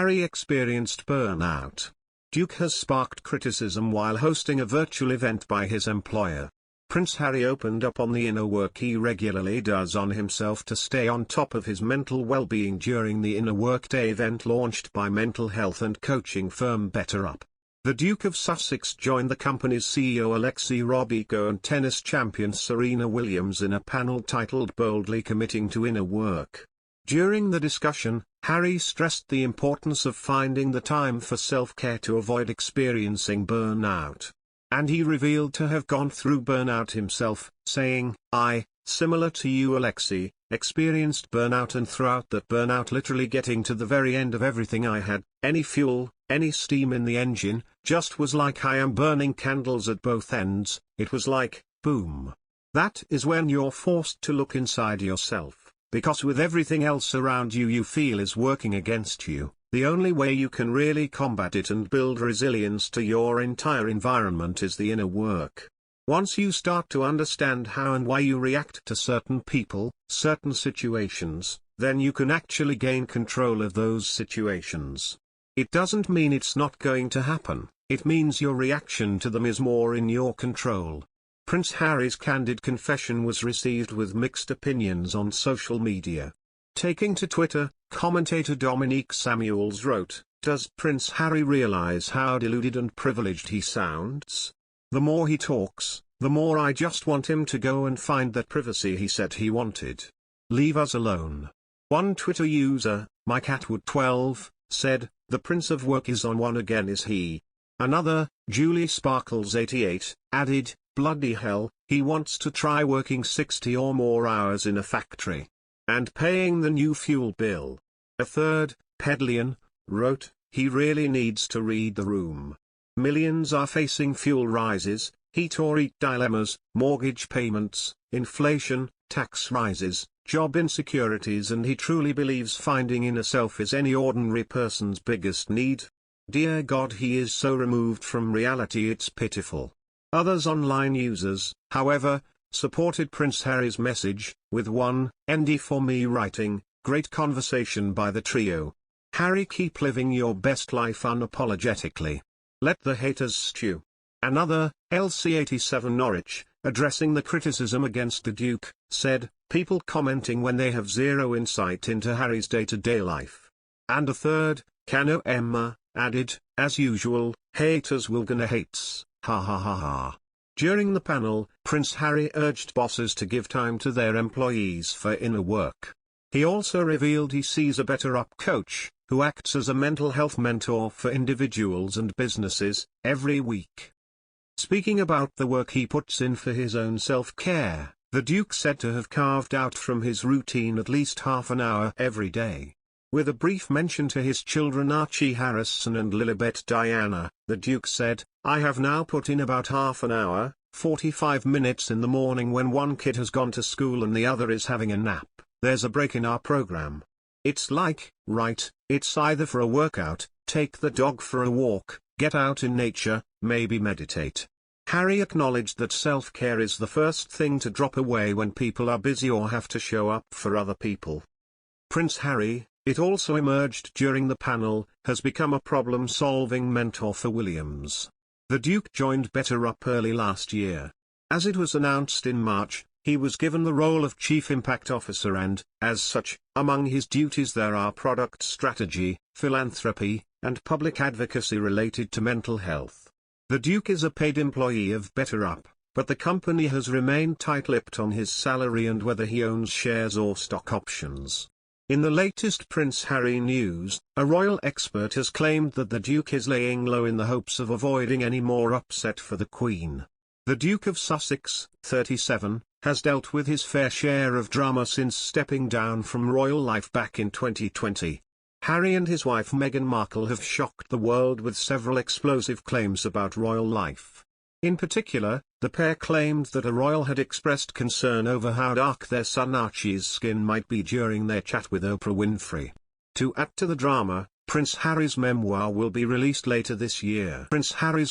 Harry experienced burnout. Duke has sparked criticism while hosting a virtual event by his employer. Prince Harry opened up on the inner work he regularly does on himself to stay on top of his mental well-being during the Inner Workday event launched by mental health and coaching firm BetterUp. The Duke of Sussex joined the company's CEO Alexi Robichaux and tennis champion Serena Williams in a panel titled Boldly Committing to Inner Work. During the discussion, Harry stressed the importance of finding the time for self-care to avoid experiencing burnout. And he revealed to have gone through burnout himself, saying, "I, similar to you Alexi, experienced burnout, and throughout that burnout literally getting to the very end of everything I had, any fuel, any steam in the engine, just was like I am burning candles at both ends. It was like, boom." That is when you're forced to look inside yourself, because with everything else around you you feel is working against you. The only way you can really combat it and build resilience to your entire environment is the inner work. Once you start to understand how and why you react to certain people, certain situations, then you can actually gain control of those situations. It doesn't mean it's not going to happen, it means your reaction to them is more in your control. Prince Harry's candid confession was received with mixed opinions on social media. Taking to Twitter, commentator Dominique Samuels wrote, "Does Prince Harry realize how deluded and privileged he sounds? The more he talks, the more I just want him to go and find that privacy he said he wanted. Leave us alone." One Twitter user, MyCatwood12, said, "The Prince of Work is on one again, is he?" Another, Julie Sparkles88, added, "Bloody hell, he wants to try working 60 or more hours in a factory. And paying the new fuel bill." A third, Pedlian, wrote, "He really needs to read the room. Millions are facing fuel rises, heat or eat dilemmas, mortgage payments, inflation, tax rises, job insecurities, and he truly believes finding inner self is any ordinary person's biggest need. Dear God, he is so removed from reality it's pitiful." Others online users, however, supported Prince Harry's message, with one, ND for me writing, "Great conversation by the trio. Harry, keep living your best life unapologetically. Let the haters stew." Another, LC87 Norwich, addressing the criticism against the Duke, said, "People commenting when they have zero insight into Harry's day-to-day life." And a third, Cano Emma, added, "As usual, haters will gonna hates, ha ha ha ha." During the panel, Prince Harry urged bosses to give time to their employees for inner work. He also revealed he sees a BetterUp coach, who acts as a mental health mentor for individuals and businesses, every week. Speaking about the work he puts in for his own self-care, the Duke said to have carved out from his routine at least half an hour every day. With a brief mention to his children Archie Harrison and Lilibet Diana, the Duke said, "I have now put in about half an hour, 45 minutes in the morning when one kid has gone to school and the other is having a nap. There's a break in our program. It's like, right, it's either for a workout, take the dog for a walk, get out in nature, maybe meditate." Harry acknowledged that self-care is the first thing to drop away when people are busy or have to show up for other people. Prince Harry, it also emerged during the panel, has become a problem-solving mentor for Williams. The Duke joined BetterUp early last year. As it was announced in March, he was given the role of Chief Impact Officer and, as such, among his duties there are product strategy, philanthropy, and public advocacy related to mental health. The Duke is a paid employee of BetterUp, but the company has remained tight-lipped on his salary and whether he owns shares or stock options. In the latest Prince Harry news, a royal expert has claimed that the Duke is laying low in the hopes of avoiding any more upset for the Queen. The Duke of Sussex, 37, has dealt with his fair share of drama since stepping down from royal life back in 2020. Harry and his wife Meghan Markle have shocked the world with several explosive claims about royal life. In particular, the pair claimed that a royal had expressed concern over how dark their son Archie's skin might be during their chat with Oprah Winfrey. To add to the drama, Prince Harry's memoir will be released later this year. Prince Harry's